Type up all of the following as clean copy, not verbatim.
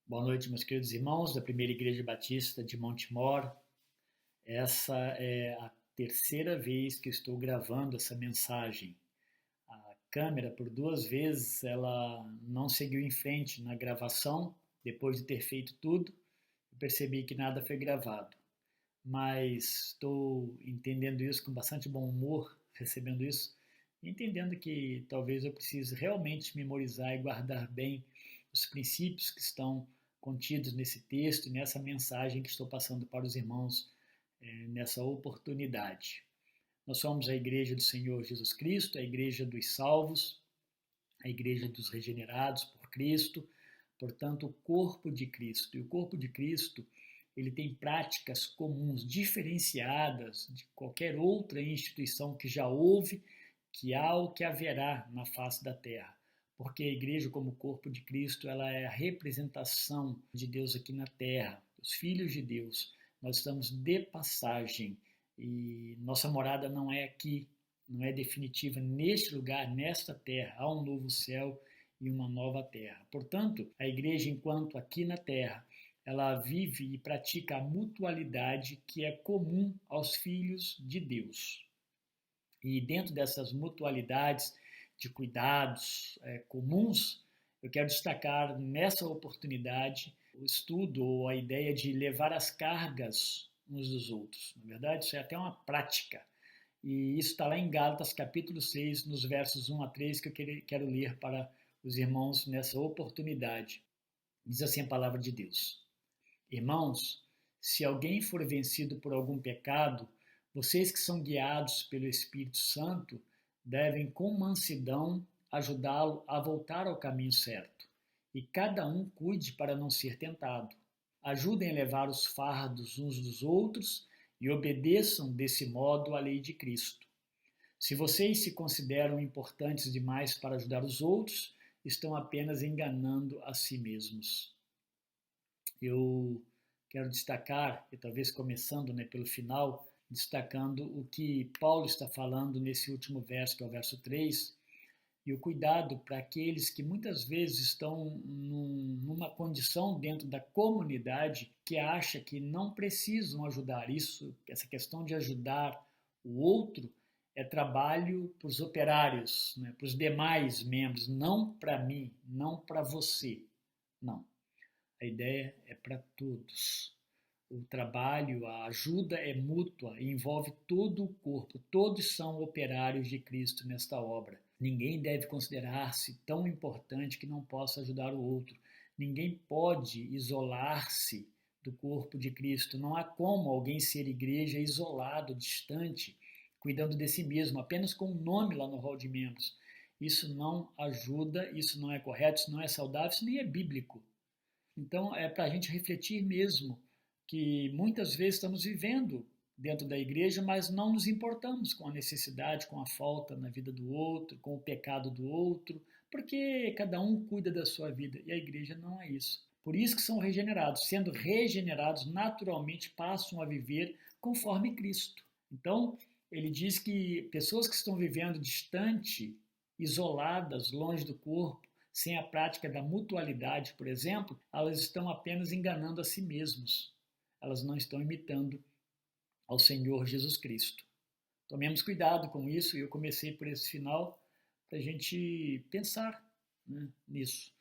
Boa noite, meus queridos irmãos da Primeira Igreja Batista de Montemor. Essa é a terceira vez que estou gravando essa mensagem. A câmera, por duas vezes, ela não seguiu em frente na gravação. Depois de ter feito tudo, eu percebi que nada foi gravado. Mas estou entendendo isso com bastante bom humor, recebendo isso, entendendo que talvez eu precise realmente memorizar e guardar bem os princípios que estão contidos nesse texto e nessa mensagem que estou passando para os irmãos nessa oportunidade. Nós somos a Igreja do Senhor Jesus Cristo, a Igreja dos salvos, a Igreja dos regenerados por Cristo, portanto, o corpo de Cristo. E o corpo de Cristo, ele tem práticas comuns, diferenciadas de qualquer outra instituição que já houve, que há ou que haverá na face da terra. Porque a igreja, como corpo de Cristo, ela é a representação de Deus aqui na terra, os filhos de Deus. Nós estamos de passagem e nossa morada não é aqui, não é definitiva neste lugar, nesta terra. Há um novo céu e uma nova terra. Portanto, a igreja, enquanto aqui na terra, ela vive e pratica a mutualidade que é comum aos filhos de Deus. E dentro dessas mutualidades de cuidados comuns, eu quero destacar nessa oportunidade o estudo ou a ideia de levar as cargas uns dos outros. Na verdade, isso é até uma prática. E isso está lá em Gálatas capítulo 6, nos versos 1 a 3, que eu quero ler para os irmãos nessa oportunidade. Diz assim a palavra de Deus: Irmãos, se alguém for vencido por algum pecado, vocês que são guiados pelo Espírito Santo devem com mansidão ajudá-lo a voltar ao caminho certo. E cada um cuide para não ser tentado. Ajudem a levar os fardos uns dos outros e obedeçam desse modo à lei de Cristo. Se vocês se consideram importantes demais para ajudar os outros, estão apenas enganando a si mesmos. Eu quero destacar, e talvez começando pelo final, destacando o que Paulo está falando nesse último verso, que é o verso 3, e o cuidado para aqueles que muitas vezes estão numa condição dentro da comunidade que acha que não precisam ajudar. Essa questão de ajudar o outro é trabalho para os operários, para os demais membros, não para mim, não para você, não. A ideia é para todos. O trabalho, a ajuda é mútua e envolve todo o corpo. Todos são operários de Cristo nesta obra. Ninguém deve considerar-se tão importante que não possa ajudar o outro. Ninguém pode isolar-se do corpo de Cristo. Não há como alguém ser igreja isolado, distante, cuidando de si mesmo, apenas com um nome lá no hall de membros. Isso não ajuda, isso não é correto, isso não é saudável, isso nem é bíblico. Então, é para a gente refletir mesmo que muitas vezes estamos vivendo dentro da igreja, mas não nos importamos com a necessidade, com a falta na vida do outro, com o pecado do outro, porque cada um cuida da sua vida e a igreja não é isso. Por isso que são regenerados. Sendo regenerados, naturalmente passam a viver conforme Cristo. Então, ele diz que pessoas que estão vivendo distante, isoladas, longe do corpo, sem a prática da mutualidade, por exemplo, elas estão apenas enganando a si mesmos. Elas não estão imitando ao Senhor Jesus Cristo. Tomemos cuidado com isso, e eu comecei por esse final para a gente pensar, né, nisso.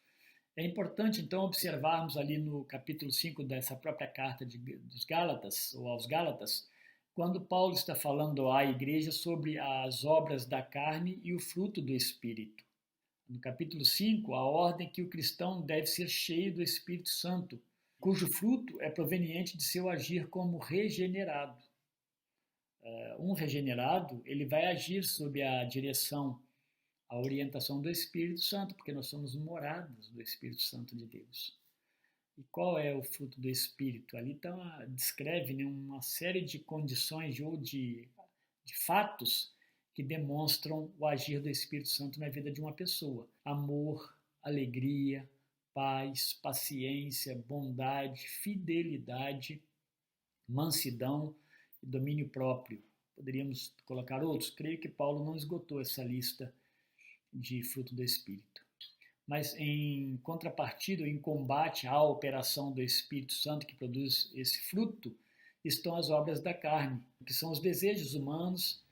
É importante, então, observarmos ali no capítulo 5 dessa própria carta dos Gálatas, ou aos Gálatas, quando Paulo está falando à igreja sobre as obras da carne e o fruto do Espírito. No capítulo 5, a ordem que o cristão deve ser cheio do Espírito Santo, cujo fruto é proveniente de seu agir como regenerado. Um regenerado, ele vai agir sob a direção, a orientação do Espírito Santo, porque nós somos moradas do Espírito Santo de Deus. E qual é o fruto do Espírito? Ali descreve, né, uma série de condições ou de fatos que demonstram o agir do Espírito Santo na vida de uma pessoa. Amor, alegria, paz, paciência, bondade, fidelidade, mansidão e domínio próprio. Poderíamos colocar outros? Creio que Paulo não esgotou essa lista de fruto do Espírito. Mas em contrapartida, em combate à operação do Espírito Santo que produz esse fruto, estão as obras da carne, que são os desejos humanos,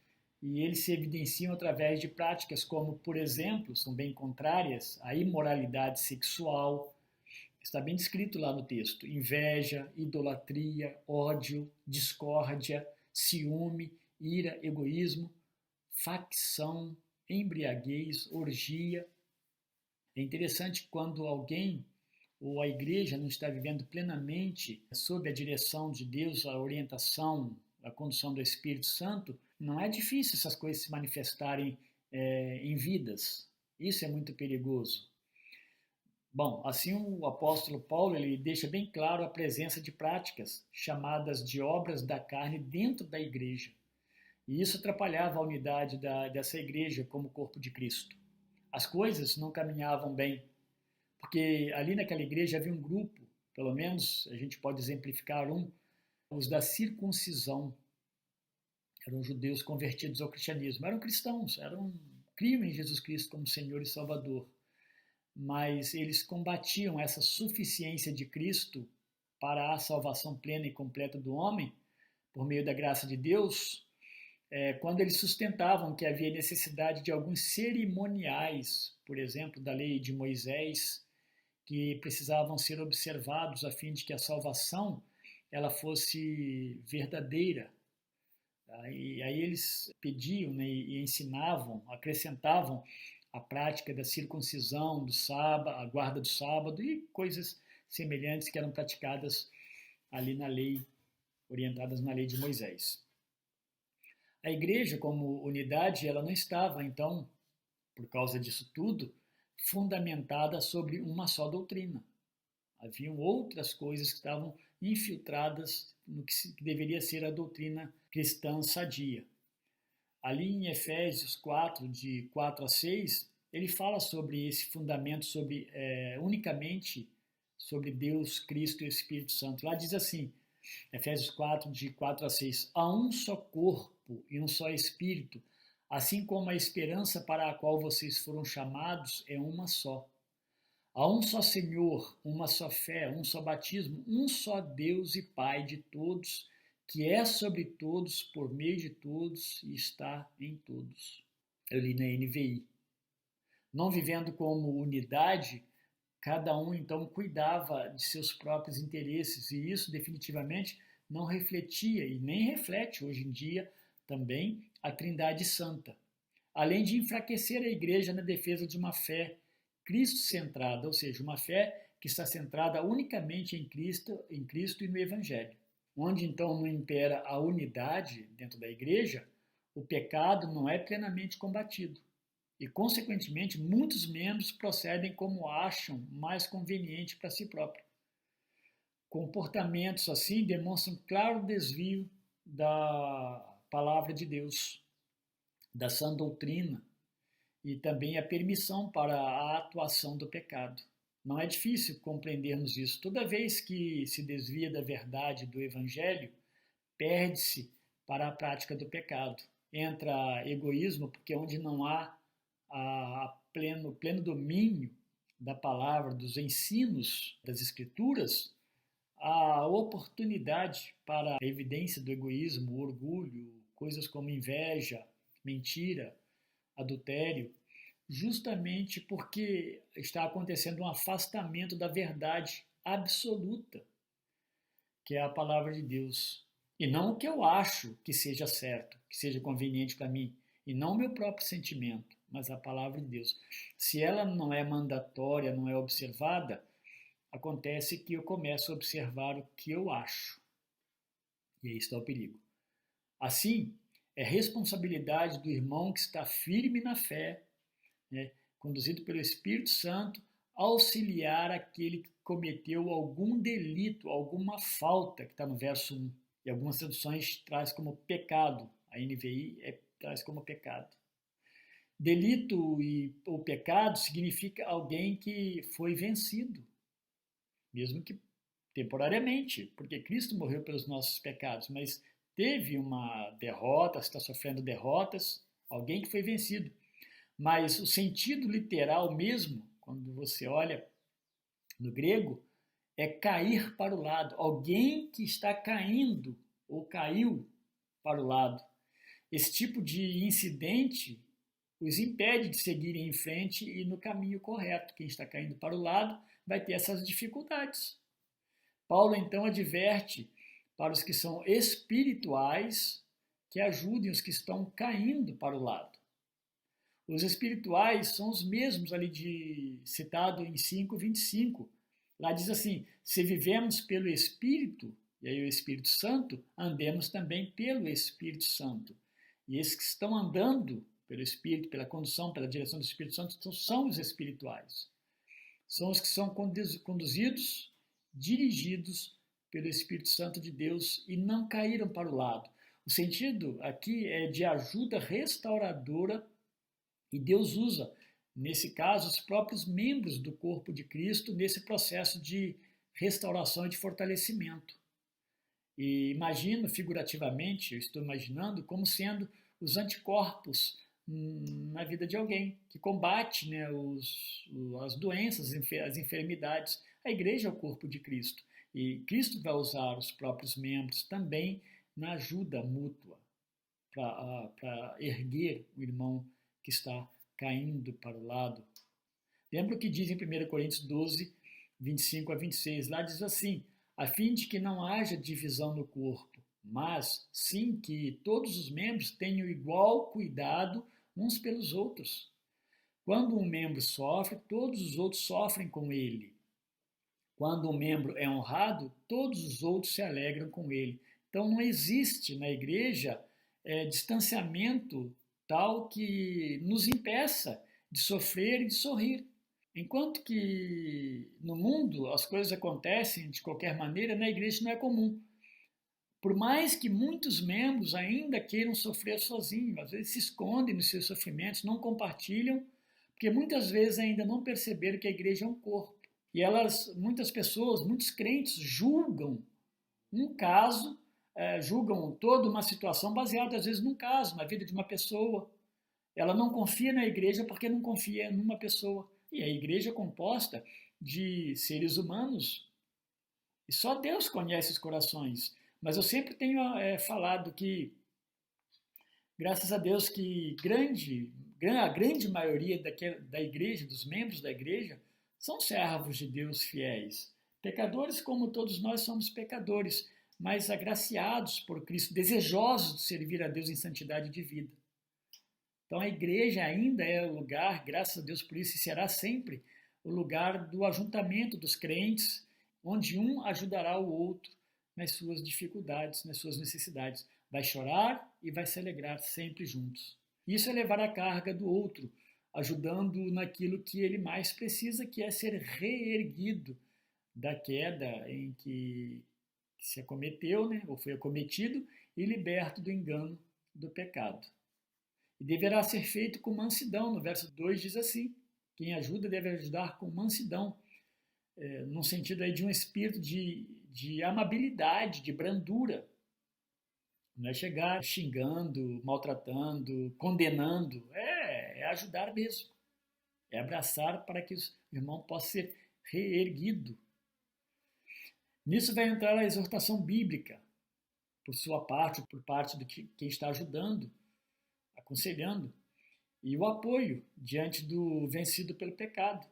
e eles se evidenciam através de práticas como, por exemplo, são bem contrárias, a imoralidade sexual, está bem descrito lá no texto, inveja, idolatria, ódio, discórdia, ciúme, ira, egoísmo, facção, embriaguez, orgia. É interessante quando alguém ou a igreja não está vivendo plenamente sob a direção de Deus, a orientação, a condução do Espírito Santo, não é difícil essas coisas se manifestarem em vidas. Isso é muito perigoso. Bom, assim o apóstolo Paulo ele deixa bem claro a presença de práticas chamadas de obras da carne dentro da igreja. E isso atrapalhava a unidade dessa igreja como corpo de Cristo. As coisas não caminhavam bem, porque ali naquela igreja havia um grupo, pelo menos a gente pode exemplificar os da circuncisão. Eram judeus convertidos ao cristianismo, eram cristãos, criam em Jesus Cristo como Senhor e Salvador. Mas eles combatiam essa suficiência de Cristo para a salvação plena e completa do homem, por meio da graça de Deus, quando eles sustentavam que havia necessidade de alguns cerimoniais, por exemplo, da lei de Moisés, que precisavam ser observados a fim de que a salvação ela fosse verdadeira. E aí eles pediam, né, e ensinavam, acrescentavam a prática da circuncisão, do sábado, a guarda do sábado e coisas semelhantes que eram praticadas ali na lei, orientadas na lei de Moisés. A igreja, como unidade, ela não estava, então, por causa disso tudo, fundamentada sobre uma só doutrina. Haviam outras coisas que estavam infiltradas no que deveria ser a doutrina cristã sadia. Ali em Efésios 4, de 4 a 6, ele fala sobre esse fundamento, unicamente sobre Deus, Cristo e o Espírito Santo. Lá diz assim, Efésios 4, de 4 a 6, há um só corpo e um só Espírito, assim como a esperança para a qual vocês foram chamados é uma só. Há um só Senhor, uma só fé, um só batismo, um só Deus e Pai de todos, que é sobre todos, por meio de todos e está em todos. Eu li na NVI. Não vivendo como unidade, cada um então cuidava de seus próprios interesses e isso definitivamente não refletia e nem reflete hoje em dia também a Trindade Santa. Além de enfraquecer a igreja na defesa de uma fé Cristo-centrada, ou seja, uma fé que está centrada unicamente em Cristo e no Evangelho. Onde então não impera a unidade dentro da igreja, o pecado não é plenamente combatido. E, consequentemente, muitos membros procedem como acham mais conveniente para si próprio. Comportamentos assim demonstram claro desvio da palavra de Deus, da sã doutrina, e também a permissão para a atuação do pecado. Não é difícil compreendermos isso. Toda vez que se desvia da verdade do Evangelho, perde-se para a prática do pecado. Entra egoísmo, porque onde não há pleno domínio da palavra, dos ensinos das Escrituras, a oportunidade para a evidência do egoísmo, orgulho, coisas como inveja, mentira, adultério, justamente porque está acontecendo um afastamento da verdade absoluta, que é a palavra de Deus. E não o que eu acho que seja certo, que seja conveniente para mim, e não o meu próprio sentimento, mas a palavra de Deus. Se ela não é mandatória, não é observada, acontece que eu começo a observar o que eu acho. E aí está o perigo. Assim, é responsabilidade do irmão que está firme na fé, né, conduzido pelo Espírito Santo, auxiliar aquele que cometeu algum delito, alguma falta, que está no verso 1. E algumas traduções traz como pecado. A NVI traz como pecado. Delito ou pecado significa alguém que foi vencido, mesmo que temporariamente, porque Cristo morreu pelos nossos pecados, mas teve uma derrota, está sofrendo derrotas, alguém que foi vencido. Mas o sentido literal mesmo, quando você olha no grego, é cair para o lado. Alguém que está caindo ou caiu para o lado. Esse tipo de incidente os impede de seguirem em frente e no caminho correto. Quem está caindo para o lado vai ter essas dificuldades. Paulo então adverte para os que são espirituais que ajudem os que estão caindo para o lado. Os espirituais são os mesmos ali citado em 5:25. Lá diz assim: se vivemos pelo Espírito, e aí o Espírito Santo, andemos também pelo Espírito Santo. E esses que estão andando pelo Espírito, pela condução, pela direção do Espírito Santo, são os espirituais. São os que são conduzidos, dirigidos pelo Espírito Santo de Deus e não caíram para o lado. O sentido aqui é de ajuda restauradora e Deus usa, nesse caso, os próprios membros do corpo de Cristo nesse processo de restauração e de fortalecimento. E imagino figurativamente, eu estou imaginando, como sendo os anticorpos na vida de alguém que combate, né, as doenças, as enfermidades. A igreja é o corpo de Cristo e Cristo vai usar os próprios membros também na ajuda mútua para erguer o irmão que está caindo para o lado. Lembra o que diz em 1 Coríntios 12:25-26? Lá diz assim: a fim de que não haja divisão no corpo, mas sim que todos os membros tenham igual cuidado uns pelos outros. Quando um membro sofre, todos os outros sofrem com ele. Quando um membro é honrado, todos os outros se alegram com ele. Então não existe na igreja distanciamento tal que nos impeça de sofrer e de sorrir. Enquanto que no mundo as coisas acontecem de qualquer maneira, na igreja não é comum. Por mais que muitos membros ainda queiram sofrer sozinhos, às vezes se escondem nos seus sofrimentos, não compartilham, porque muitas vezes ainda não perceberam que a igreja é um corpo. E muitas pessoas, muitos crentes julgam um caso, julgam toda uma situação baseada às vezes num caso, na vida de uma pessoa. Ela não confia na igreja porque não confia numa pessoa. E a igreja é composta de seres humanos e só Deus conhece os corações. Mas eu sempre tenho falado que, graças a Deus, que a grande maioria da igreja, dos membros da igreja, são servos de Deus fiéis. Pecadores como todos nós somos pecadores, mas agraciados por Cristo, desejosos de servir a Deus em santidade de vida. Então a igreja ainda é o lugar, graças a Deus por isso, e será sempre o lugar do ajuntamento dos crentes, onde um ajudará o outro nas suas dificuldades, nas suas necessidades. Vai chorar e vai se alegrar sempre juntos. Isso é levar a carga do outro, ajudando naquilo que ele mais precisa, que é ser reerguido da queda em que se acometeu, né, ou foi acometido, e liberto do engano do pecado. E deverá ser feito com mansidão. No verso 2 diz assim: quem ajuda deve ajudar com mansidão, num sentido aí de um espírito de amabilidade, de brandura. Não é chegar xingando, maltratando, condenando. É ajudar mesmo. É abraçar para que o irmão possa ser reerguido. Nisso vai entrar a exortação bíblica, por sua parte, por parte de quem está ajudando, aconselhando, e o apoio diante do vencido pelo pecado.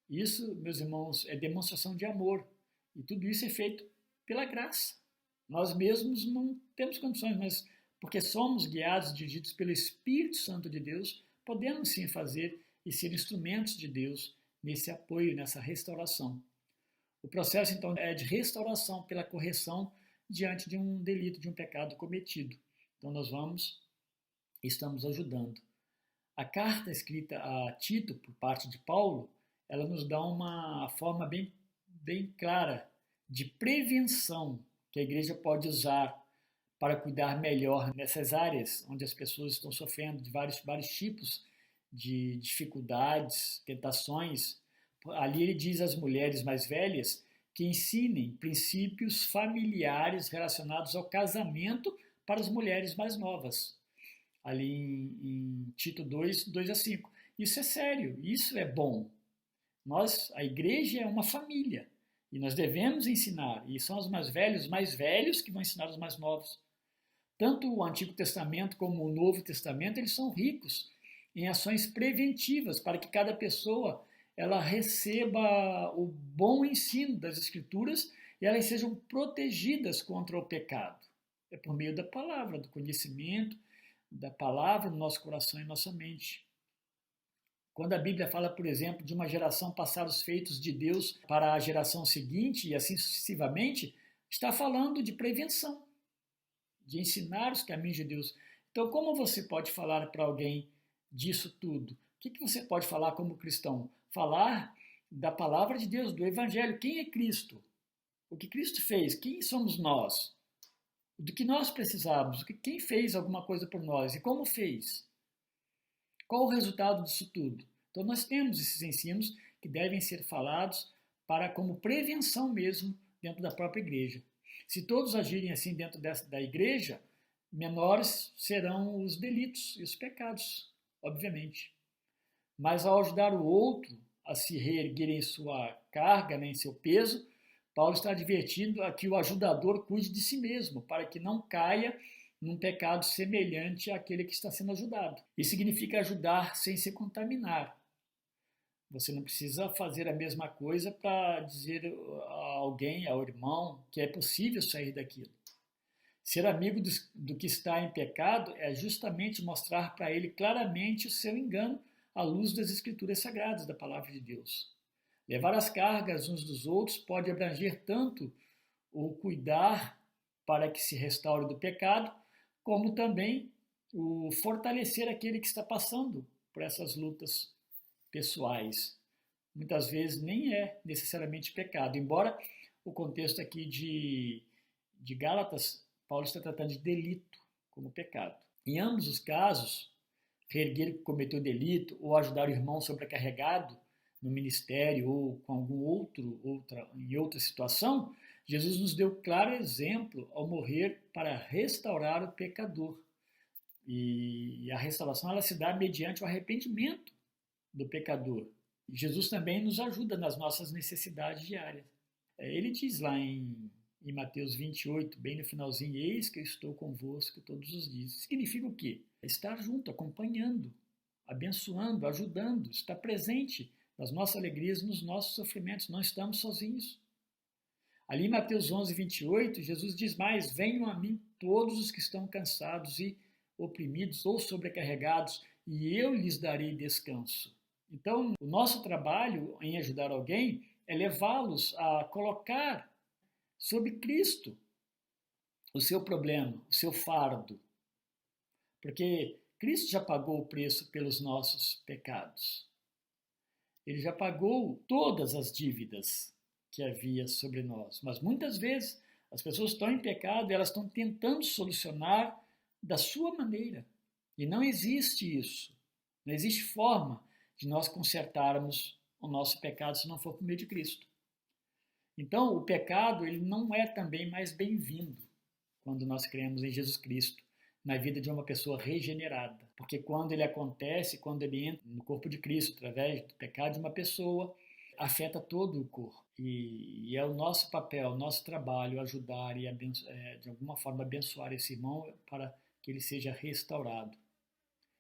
Isso, meus irmãos, é demonstração de amor. E tudo isso é feito pela graça. Nós mesmos não temos condições, mas porque somos guiados, dirigidos pelo Espírito Santo de Deus, podemos sim fazer e ser instrumentos de Deus nesse apoio, nessa restauração. O processo, então, é de restauração pela correção diante de um delito, de um pecado cometido. Então, nós estamos ajudando. A carta escrita a Tito, por parte de Paulo, ela nos dá uma forma bem clara de prevenção que a igreja pode usar para cuidar melhor nessas áreas onde as pessoas estão sofrendo de vários tipos de dificuldades, tentações. Ali ele diz às mulheres mais velhas que ensinem princípios familiares relacionados ao casamento para as mulheres mais novas. Ali em Tito 2, 2-5. Isso é sério, isso é bom. A igreja é uma família e nós devemos ensinar, e são os mais velhos que vão ensinar os mais novos. Tanto o Antigo Testamento como o Novo Testamento, eles são ricos em ações preventivas para que cada pessoa ela receba o bom ensino das Escrituras e elas sejam protegidas contra o pecado. É por meio da palavra, do conhecimento da palavra no nosso coração e nossa mente. Quando a Bíblia fala, por exemplo, de uma geração passar os feitos de Deus para a geração seguinte e assim sucessivamente, está falando de prevenção, de ensinar os caminhos de Deus. Então, como você pode falar para alguém disso tudo? O que você pode falar como cristão? Falar da palavra de Deus, do Evangelho. Quem é Cristo? O que Cristo fez? Quem somos nós? Do que nós precisamos? Quem fez alguma coisa por nós? E como fez? Qual o resultado disso tudo? Então nós temos esses ensinos que devem ser falados como prevenção mesmo dentro da própria igreja. Se todos agirem assim dentro da igreja, menores serão os delitos e os pecados, obviamente. Mas ao ajudar o outro a se reerguer em sua carga, em seu peso, Paulo está advertindo a que o ajudador cuide de si mesmo, para que não caia num pecado semelhante àquele que está sendo ajudado. Isso significa ajudar sem se contaminar. Você não precisa fazer a mesma coisa para dizer a alguém, ao irmão, que é possível sair daquilo. Ser amigo do que está em pecado é justamente mostrar para ele claramente o seu engano à luz das Escrituras Sagradas, da Palavra de Deus. Levar as cargas uns dos outros pode abranger tanto o cuidar para que se restaure do pecado, como também o fortalecer aquele que está passando por essas lutas pessoais. Muitas vezes nem é necessariamente pecado, embora o contexto aqui de Gálatas, Paulo está tratando de delito como pecado. Em ambos os casos, reerguer o que cometeu delito ou ajudar o irmão sobrecarregado no ministério ou com em outra situação, Jesus nos deu claro exemplo ao morrer para restaurar o pecador. E a restauração ela se dá mediante o arrependimento do pecador. Jesus também nos ajuda nas nossas necessidades diárias. Ele diz lá em Mateus 28, bem no finalzinho, eis que eu estou convosco todos os dias. Significa o quê? Estar junto, acompanhando, abençoando, ajudando, estar presente nas nossas alegrias, nos nossos sofrimentos. Não estamos sozinhos. Ali em Mateus 11, 28, Jesus diz mais, venham a mim todos os que estão cansados e oprimidos ou sobrecarregados, e eu lhes darei descanso. Então, o nosso trabalho em ajudar alguém é levá-los a colocar sobre Cristo o seu problema, o seu fardo. Porque Cristo já pagou o preço pelos nossos pecados. Ele já pagou todas as dívidas que havia sobre nós. Mas muitas vezes As pessoas estão em pecado e elas estão tentando solucionar da sua maneira. E não existe isso. Não existe forma de nós consertarmos o nosso pecado se não for por meio de Cristo. Então, o pecado ele não é também mais bem-vindo quando nós cremos em Jesus Cristo na vida de uma pessoa regenerada. Porque quando ele acontece, quando ele entra no corpo de Cristo através do pecado de uma pessoa, afeta todo o corpo. E é o nosso papel, o nosso trabalho ajudar e de alguma forma abençoar esse irmão para que ele seja restaurado.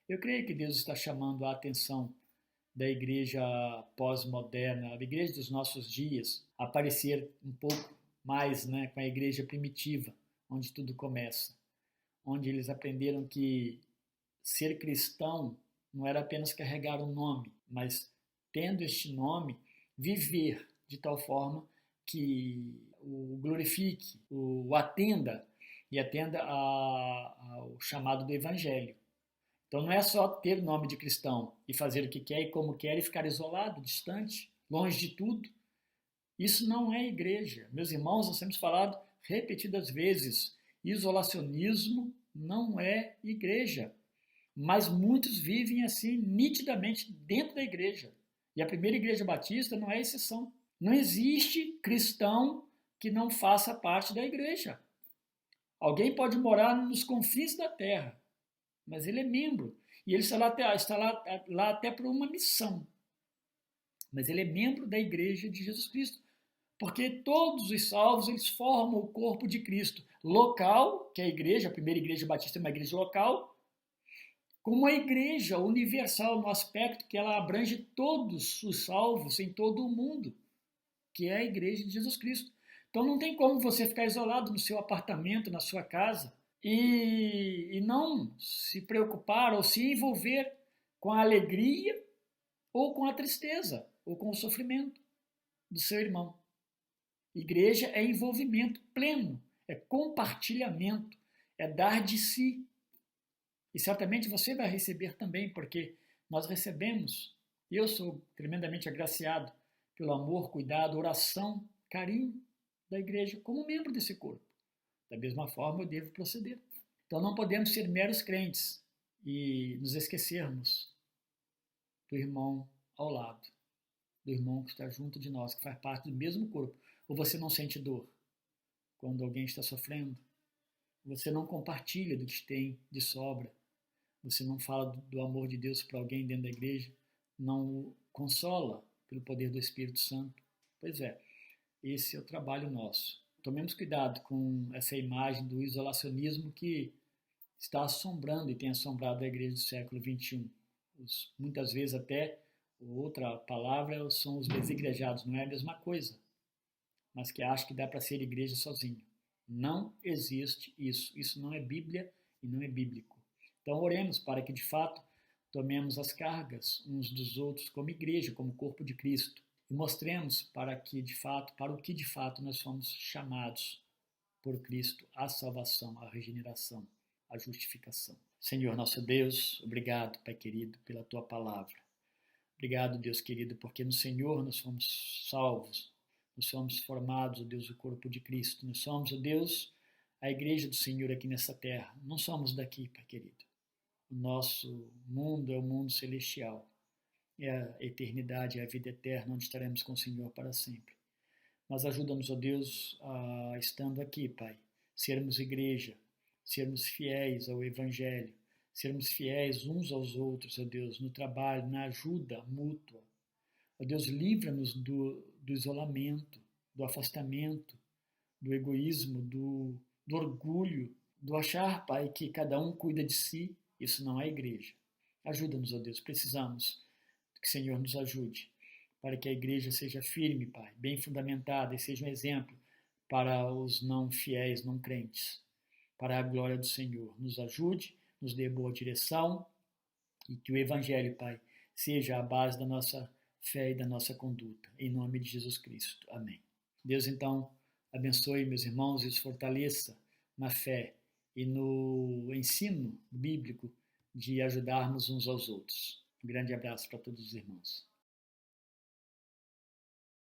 Eu creio que Deus está chamando a atenção da igreja pós-moderna, a igreja dos nossos dias, a parecer um pouco mais, né, com a igreja primitiva, onde tudo começa, onde eles aprenderam que ser cristão não era apenas carregar um nome, mas tendo este nome, viver de tal forma que o glorifique, o atenda e atenda ao chamado do Evangelho. Então não é só ter o nome de cristão e fazer o que quer e como quer e ficar isolado, distante, longe de tudo. Isso não é igreja. Meus irmãos, nós temos falado repetidas vezes, isolacionismo não é igreja. Mas muitos vivem assim, nitidamente, dentro da igreja. E a primeira igreja batista não é exceção. Não existe cristão que não faça parte da igreja. Alguém pode morar nos confins da terra, mas ele é membro. E ele está lá até por uma missão. Mas ele é membro da igreja de Jesus Cristo. Porque todos os salvos, eles formam o corpo de Cristo. Local, que é a igreja, a primeira igreja batista é uma igreja local, como a igreja universal no aspecto que ela abrange todos os salvos em todo o mundo, que é a igreja de Jesus Cristo. Então não tem como você ficar isolado no seu apartamento, na sua casa, e não se preocupar ou se envolver com a alegria ou com a tristeza ou com o sofrimento do seu irmão. Igreja é envolvimento pleno, é compartilhamento, é dar de si. E certamente você vai receber também, porque nós recebemos, e eu sou tremendamente agraciado pelo amor, cuidado, oração, carinho da igreja como membro desse corpo. Da mesma forma eu devo proceder. Então não podemos ser meros crentes e nos esquecermos do irmão ao lado, do irmão que está junto de nós, que faz parte do mesmo corpo. Ou você não sente dor quando alguém está sofrendo? Você não compartilha do que tem de sobra? Você não fala do amor de Deus para alguém dentro da igreja? Não o consola pelo poder do Espírito Santo? Pois é, esse é o trabalho nosso. Tomemos cuidado com essa imagem do isolacionismo que está assombrando e tem assombrado a igreja do século XXI. Muitas vezes até, outra palavra, são os desigrejados, não é a mesma coisa, mas que acham que dá para ser igreja sozinho. Não existe isso. Isso não é Bíblia e não é bíblico. Então oremos para que de fato tomemos as cargas uns dos outros como igreja, como corpo de Cristo, e mostremos para o que de fato nós somos chamados por Cristo, a salvação, a regeneração, a justificação. Senhor nosso Deus, obrigado, Pai querido, pela tua palavra. Obrigado, Deus querido, porque no Senhor nós somos salvos, nós somos formados, ó Deus, o corpo de Cristo. Nós somos, ó Deus, a igreja do Senhor aqui nessa terra. Não somos daqui, Pai querido. O nosso mundo é o mundo celestial. É a eternidade, é a vida eterna, onde estaremos com o Senhor para sempre. Mas ajuda-nos, ó Deus, estando aqui, Pai, sermos igreja, sermos fiéis ao Evangelho, sermos fiéis uns aos outros, ó Deus, no trabalho, na ajuda mútua. Ó Deus, livra-nos do isolamento, do afastamento, do egoísmo, do orgulho, do achar, Pai, que cada um cuida de si. Isso não é igreja. Ajuda-nos, ó Deus, precisamos que o Senhor nos ajude, para que a igreja seja firme, Pai, bem fundamentada e seja um exemplo para os não fiéis, não crentes, para a glória do Senhor. Nos ajude, nos dê boa direção e que o Evangelho, Pai, seja a base da nossa fé e da nossa conduta. Em nome de Jesus Cristo. Amém. Deus, então, abençoe meus irmãos e os fortaleça na fé e no ensino bíblico de ajudarmos uns aos outros. Um grande abraço para todos os irmãos.